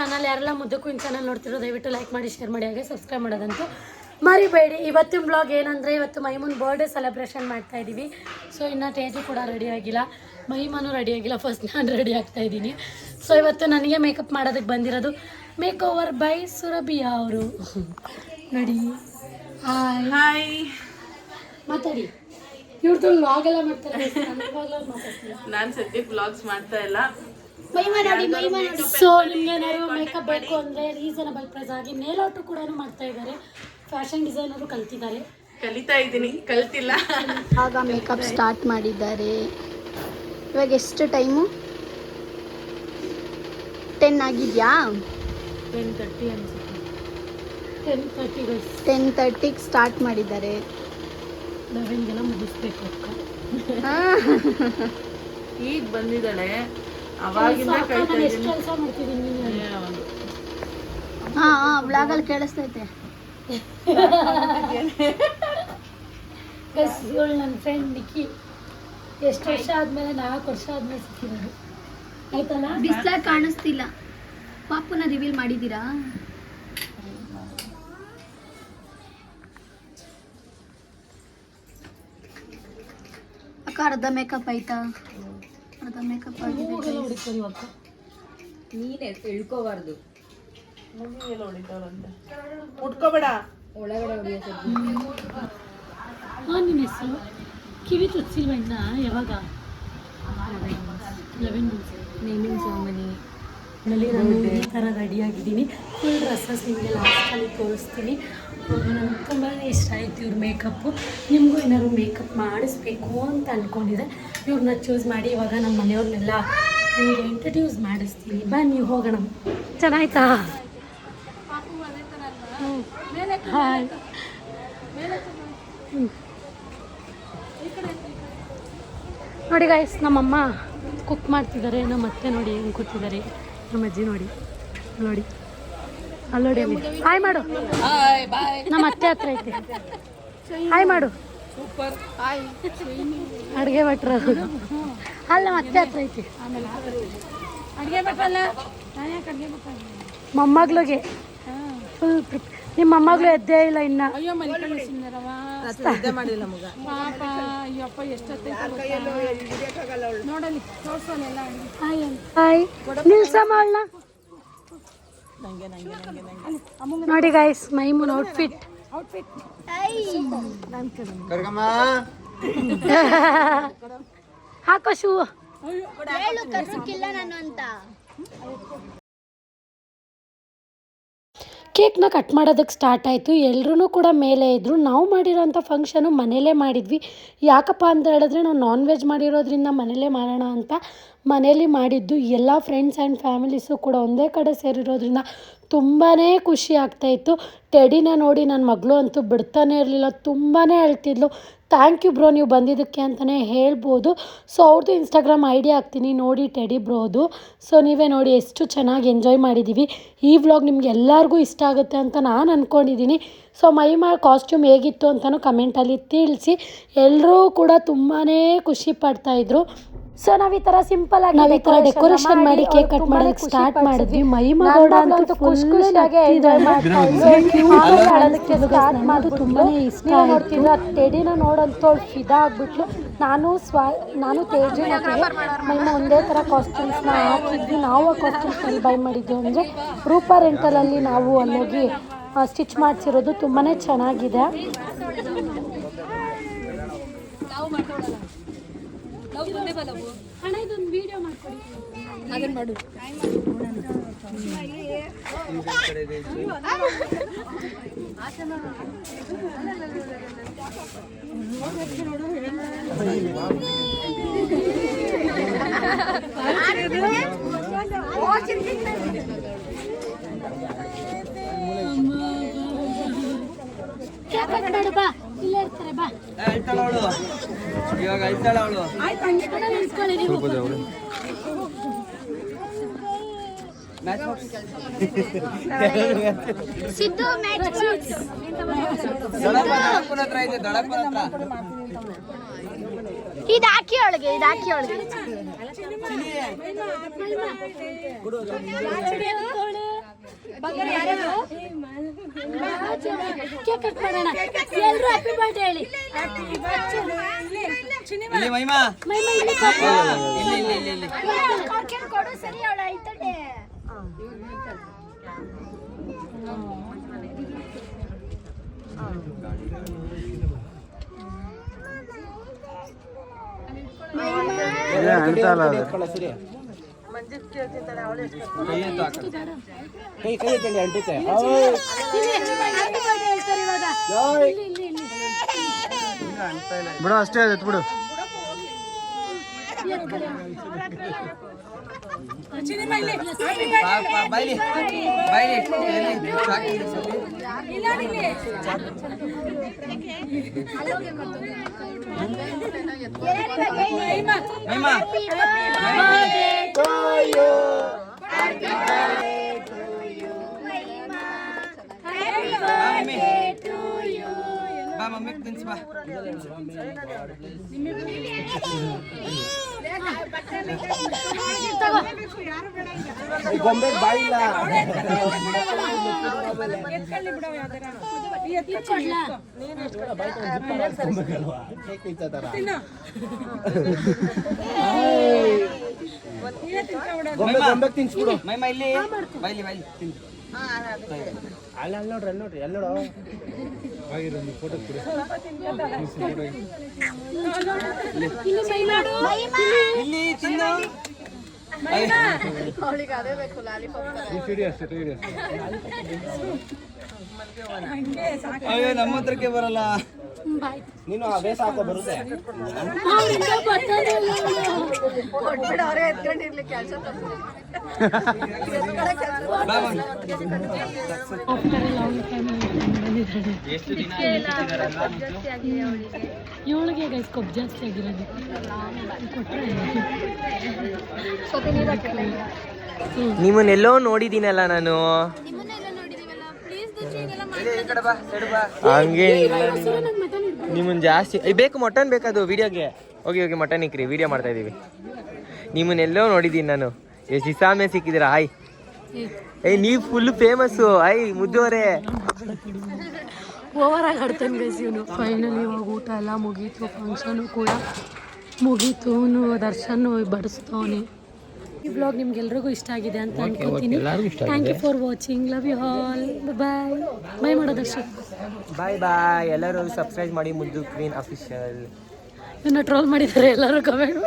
Channel. ಯಾರೆಲ್ಲ ಮುದ್ದು queen channel ನೋಡ್ತಿರೋ ದಯವಿಟ್ಟು ಲೈಕ್ ಮಾಡಿ, ಶೇರ್ ಮಾಡಿ, ಹಾಗೆ ಸಬ್ಸ್ಕ್ರೈಬ್ ಮಾಡೋದಂತೂ ಮರಿಬೇಡಿ. ಇವತ್ತಿನ ಬ್ಲಾಗ್ ಏನಂದರೆ, ಇವತ್ತು ಮೈಮೂನ್ ಬರ್ಡೇ ಸೆಲೆಬ್ರೇಷನ್ ಮಾಡ್ತಾ ಇದ್ದೀವಿ. ಸೊ ಇನ್ನು ತೇಜು ಕೂಡ ರೆಡಿ ಆಗಿಲ್ಲ, ಮಹಿಮಾನು ರೆಡಿ ಆಗಿಲ್ಲ, ಫಸ್ಟ್ ನಾನು ರೆಡಿ ಆಗ್ತಾ ಇದ್ದೀನಿ. ಸೊ ಇವತ್ತು ನನಗೆ ಮೇಕಪ್ ಮಾಡೋದಕ್ಕೆ ಬಂದಿರೋದು ಮೇಕ್ ಓವರ್ ಬೈ ಸುರಭಿಯಾ ಅವರು. ನೋಡಿ, ಹಾಯ್ ಮಾತಾಡಿ. ಇವ್ರದ್ದು ವ್ಲಾಗ್ ಎಲ್ಲ ಮಾಡ್ತಾರೆ, ನಾನು ಸದ್ಯಕ್ಕೆ ವ್ಲಾಗ್ಸ್ ಮಾಡ್ತಾ ಇಲ್ಲ. ಸೊ ನಿಮ್ಗೇನಾದ್ರು ಮೇಕಪ್ ಬೇಕು ಅಂದರೆ ರೀಸನಬಲ್ ಪ್ರೈಸ್ ಆಗಿ ನೇಲ್ ಆರ್ಟ್ ಕೂಡ ಮಾಡ್ತಾ ಇದ್ದಾರೆ. ಫ್ಯಾಷನ್ ಡಿಸೈನರು ಕಲಿತಾ ಇದ್ದೀನಿ, ಕಲ್ತಿಲ್ಲ. ಆಗ ಮೇಕಪ್ ಸ್ಟಾರ್ಟ್ ಮಾಡಿದ್ದಾರೆ. ಇವಾಗ ಎಷ್ಟು ಟೈಮು? 10 ಆಗಿದೆಯಾ? 10:30 ಅನ್ಸುತ್ತೆ. 10:30ಗೆ ಸ್ಟಾರ್ಟ್ ಮಾಡಿದ್ದಾರೆ. 11ಗೆಲ್ಲ ಮುಗಿಸ್ಬೇಕು ಅಕ್ಕ. ಈಗ ಬಂದಿದ್ದಾಳೆ, ಅವಾಗಿಂದ ಎಷ್ಟು ಕೆಲಸ ಮಾಡ್ತಿದ್ದೀನಿ. ಹಾಂ ವ್ಲಾಗಲ್ಲಿ ಕೇಳಿಸ್ತೈತೆ. ಇವಳು ನನ್ನ ಫ್ರೆಂಡ್ ನಿಕ್ಕಿ. ಎಷ್ಟು ವರ್ಷ ಆದಮೇಲೆ, 4 ವರ್ಷ ಆದಮೇಲೆ ಸಿಕ್ಕಿರೋದು ಆಯ್ತಲ್ಲ. ಬಿಸ್ಲಾಗ ಕಾಣಿಸ್ತಿಲ್ಲ. ಪಾಪುನ ರಿವೀಲ್ ಮಾಡಿದ್ದೀರಾ? ಅಕ್ಕ ಅರ್ಧ ಮೇಕಪ್ ಆಯ್ತಾ? ಅರ್ಧ ಮೇಕಪ್ ಆಗಿದೆ. ಹೊಡಿತೀವಿ ಅಕ್ಕ. ನೀನೇ ತಿಳ್ಕೋಬಾರ್ದು, ಮುಗಿಗೆಲ್ಲ ಹೊಡಿತಾರಂತ ಮುಟ್ಕೋಬೇಡ. ಒಳಗಡೆ ಹೊಡಿಯೋದು. ಹಾಂ, ನಿನ್ನ ಹೆಸರು ಕಿವಿ ಚುಚ್ಚಿಲ್ವಣ್ಣ? ಯಾವಾಗ? 11 ಮಂತ್ಸ್. ನೇಮಿಂಗ್ ಸೆರೆಮನಿ ನಲ್ಲಿ ನಾನು ಈ ಥರ ರೆಡಿಯಾಗಿದ್ದೀನಿ. ಫುಲ್ ಡ್ರೆಸ್ಸಸ್ ನಿಮಗೆ ಲಾಸ್ಟಲ್ಲಿ ತೋರಿಸ್ತೀನಿ. ನನಗೆ ತುಂಬಾ ಇಷ್ಟ ಆಯಿತು ಇವ್ರ ಮೇಕಪ್ಪು. ನಿಮಗೂ ಏನಾದ್ರು ಮೇಕಪ್ ಮಾಡಿಸ್ಬೇಕು ಅಂತ ಅಂದ್ಕೊಂಡಿದ್ದೆ, ಇವ್ರನ್ನ ಚೂಸ್ ಮಾಡಿ ಇವಾಗ ನಮ್ಮ ಮನೆಯವ್ರನ್ನೆಲ್ಲ ನಿಮಗೆ ಇಂಟ್ರಡ್ಯೂಸ್ ಮಾಡಿಸ್ತೀನಿ. ಬನ್ನಿ ಹೋಗೋಣ. ಚೆನ್ನಾಯ್ತಾ? ಹಾಯ್. ನೋಡಿ ಗೈಸ್, ನಮ್ಮಮ್ಮ ಕುಕ್ ಮಾಡ್ತಿದ್ದಾರೆ. ನಮ್ಮ ಅತ್ತೆ ನೋಡಿ ಹೆಂಗೆ ಕೂತಿದ್ದಾರೆ. ನಮ್ಮ ಅಜ್ಜಿ ನೋಡಿ ನೋಡಿ ಅಲ್ಲೋಡಿ. ಹಾಯ್ ಮಾಡು. ನಮ್ಮ ಅತ್ತೆ ಹತ್ರ ಐತೆ. ಹಾಯ್ ಮಾಡು. ಅಡುಗೆ ಭಟ್ರು ಅಲ್ಲಿ ನಮ್ಮ ಅತ್ತೆ ಹತ್ರ ಐತಿ. ಮೊಮ್ಮಗ್ಳಿಗೆ ಫುಲ್ ನಿಮ್ಮ ಮೊಮ್ಮಗಳು ಎದ್ದೇ ಇಲ್ಲ ಇನ್ನ. ಹಾಯ್ ನಿಲ್ಸಮ್ಮ ಅವಳನ್ನ. ನೋಡಿ ಗೈಸ್, ಮೈಮೂನ್ ಔಟ್ಫಿಟ್. ಹಾಕೋ ಶೂ. ಕೇಕ್ನ ಕಟ್ ಮಾಡೋದಕ್ಕೆ ಸ್ಟಾರ್ಟ್ ಆಯಿತು. ಎಲ್ಲರೂ ಕೂಡ ಮೇಲೆ ಇದ್ದರು. ನಾವು ಮಾಡಿರೋಂಥ ಫಂಕ್ಷನು ಮನೇಲೇ ಮಾಡಿದ್ವಿ. ಯಾಕಪ್ಪ ಅಂತ ಹೇಳಿದ್ರೆ, ನಾವು ನಾನ್ ವೆಜ್ ಮಾಡಿರೋದ್ರಿಂದ ಮನೇಲೇ ಮಾಡೋಣ ಅಂತ ಮನೇಲಿ ಮಾಡಿದ್ದು. ಎಲ್ಲ ಫ್ರೆಂಡ್ಸ್ ಆ್ಯಂಡ್ ಫ್ಯಾಮಿಲೀಸು ಕೂಡ ಒಂದೇ ಕಡೆ ಸೇರಿರೋದ್ರಿಂದ ತುಂಬಾ ಖುಷಿ ಆಗ್ತಾಯಿತ್ತು. ಟೆಡಿನ ನೋಡಿ ನನ್ನ ಮಗಳು ಅಂತೂ ಬಿಡ್ತಾನೆ ಇರಲಿಲ್ಲ, ತುಂಬಾ ಅಳ್ತಿದ್ಲು. ಥ್ಯಾಂಕ್ ಯು ಬ್ರೋ, ನೀವು ಬಂದಿದ್ದಕ್ಕೆ ಅಂತಲೇ ಹೇಳ್ಬೋದು. ಸೊ ಅವ್ರದ್ದು ಇನ್ಸ್ಟಾಗ್ರಾಮ್ ಐಡಿ ಹಾಕ್ತೀನಿ, ನೋಡಿ ಟೆಡಿ ಬ್ರೋದು. ಸೊ ನೀವೇ ನೋಡಿ ಎಷ್ಟು ಚೆನ್ನಾಗಿ ಎಂಜಾಯ್ ಮಾಡಿದ್ದೀವಿ. ಈ ವ್ಲಾಗ್ ನಿಮ್ಗೆ ಎಲ್ಲರಿಗೂ ಇಷ್ಟ ಆಗುತ್ತೆ ಅಂತ ನಾನು ಅಂದ್ಕೊಂಡಿದ್ದೀನಿ. ಸೊ ಮೈಮಾ ಕಾಸ್ಟ್ಯೂಮ್ ಹೇಗಿತ್ತು ಅಂತಲೂ ಕಮೆಂಟಲ್ಲಿ ತಿಳಿಸಿ. ಎಲ್ಲರೂ ಕೂಡ ತುಂಬಾ ಖುಷಿ ಪಡ್ತಾಯಿದ್ರು. ಸೊ ನಾವು ಈ ಥರ ಸಿಂಪಲ್ ಆಗಿ ನಾವು ಈ ಥರ ಡೆಕೋರೇಷನ್ ಮಾಡಿ ಕೇಕ್ ಕಟ್ ಮಾಡೋದಕ್ಕೆ ಸ್ಟಾರ್ಟ್ ಮಾಡಿದ್ವಿ. ಮೈಮಗೌಡ ಅಂತೂ ಖುಷಿಯಾಗಿ ಎಂಜಾಯ್ ಮಾಡ್ತಾ ಇದ್ದು ತುಂಬಾ ಇಷ್ಟ ನೋಡ್ತಿದ್ರು. ಟೆಡಿನ ನೋಡಂತೋಳು ಫಿದಾ ಆಗ್ಬಿಟ್ಲು. ನಾನು ತೇಜು ಮೈಮ ಒಂದೇ ಥರ ಕಾಸ್ಟ್ಯೂಮ್ಸ್ನ ಹಾಕಿದ್ವಿ. ನಾವು ಆ ಕಾಸ್ಟ್ಯೂಮ್ಸ್ನಲ್ಲಿ ಬೈ ಮಾಡಿದ್ವಿ. ಅಂದರೆ ರೂಪಾ ರೆಂಟಲಲ್ಲಿ ನಾವು ಅಲ್ಲೋಗಿ ಸ್ಟಿಚ್ ಮಾಡಿಸಿರೋದು. ತುಂಬಾ ಚೆನ್ನಾಗಿದೆ. ಹಣ ಇದೊಂದು ವಿಡಿಯೋ ಮಾಡ್ಕೊಡಿ. ಅದನ್ನ ಮಾಡು. ಬಾ, ಇಲ್ಲೇ ಇರ್ತಾರೆ. ಬಾ, ಇವಾಗ ಅಳ್ತಾಳ ಅವಳು. ಸಿದ್ದು ಇದು ಹಾಕಿ ಒಳಗೆ ಕೇಕ್ ಕಟ್ ಮಾಡೋಣ ಎಲ್ಲರೂ ಹ್ಯಾಪಿ ಬರ್ತ್ಡೇ ಹೇಳಿ ಮಹಿಮಾ ಮೈಮಾ ಇಲ್ಲಿ ಪಾಪ. ಕೊಡು ಸರಿ ಅವಳ ಆಯ್ತಡೆ ಬಿಡು ಅಷ್ಟೇ ಆಯ್ತು ಬಿಡು ಬಾಯ್ಲಿ ಮಹಿಮಾ ಬಾ ಮಮ್ಮಿ ತಿನ್ಸ್ ಬಾ ಗೊಂಬೆ ಬಾಯಿಲ್ಲ ಗೊಂಬೆ ತಿನ್ಸ್ಬಿಡು ಮೈಮಾ ಇಲ್ಲಿ ಬಾಯ್ಲಿ ತಿನ್ ಅಲ್ಲಿ ನೋಡ್ರಿ ಅಲ್ಲಿ ನೋಡು ಇಲ್ಲಿ ತಿನ್ನು ಅವಳಿಗೆ ಅದೇ ಬೇಕು ಲಾಲಿಪಾಪ್ ಅಯ್ಯೋ ನಮ್ಮ ಹತ್ರಕ್ಕೆ ಬರಲ್ಲ ನೀನು ಅದೇ ಸಾಕು ಬರುತ್ತೆ ಕೊಟ್ಬಿಡು ಅವರೇ ಎತ್ಕೊಂಡಿರ್ಲಿ ಕೆಲಸ ಇವಳಿಗೆ ಗೈಸ್ ಕೊಬ್ಬು ಜಾಸ್ತಿ ಆಗಿರೋದು ನಿಮ್ಮನ್ನೆಲ್ಲೋ ನೋಡಿದ್ದೀನಲ್ಲ ನಾನು ಹಂಗೇನಿಲ್ಲ ನಿಮ್ಮನ್ ಜಾಸ್ತಿ ಬೇಕು ಮಟನ್ ಬೇಕದು ವಿಡಿಯೋಗೆ ಹೋಗಿ ಮಟನ್ ಇಕ್ರಿ ವಿಡಿಯೋ ಮಾಡ್ತಾ ಇದೀವಿ ನಿಮ್ಮನ್ನೆಲ್ಲೋ ನೋಡಿದ್ದೀನಿ ನಾನು ಸಿಸಾಮೆ ಸಿಕ್ಕಿದ್ದೀರಾ ಆಯ್ ನೀವು ಫುಲ್ ಫೇಮಸ್ಸು ಆಯ್ ಮುದ್ದೋರೆ ಓವರಾಗಿ ಆಡ್ತಾನೆ ಗೈಸ್ ಇವನು ಫೈನಲಿ ಇವಾಗ ಊಟ ಎಲ್ಲ ಮುಗೀತು ಫಂಕ್ಷನು ಕೂಡ ಮುಗೀತು ದರ್ಶನ್ ಬಡಿಸ್ತವನೆ ಈ ಬ್ಲಾಗ್ ನಿಮ್ಗೆಲ್ರಿಗೂ ಇಷ್ಟ ಆಗಿದೆ ಅಂತ ಅನ್ಕೋತೀನಿ thank you for watching love you all bye bye ಮಾಡೋ ದರ್ಶನ್ ಬಾಯ್ ಎಲ್ಲರೂ ಸಬ್ಸ್ಕ್ರೈಬ್ ಮಾಡಿ ಮುದ್ದು ಕ್ವೀನ್ ಅಫಿಷಿಯಲ್ ಇವನ್ನ ಟ್ರೋಲ್ ಮಾಡಿದ್ದಾರೆ ಎಲ್ಲರೂ ಕಮೆಂಟ್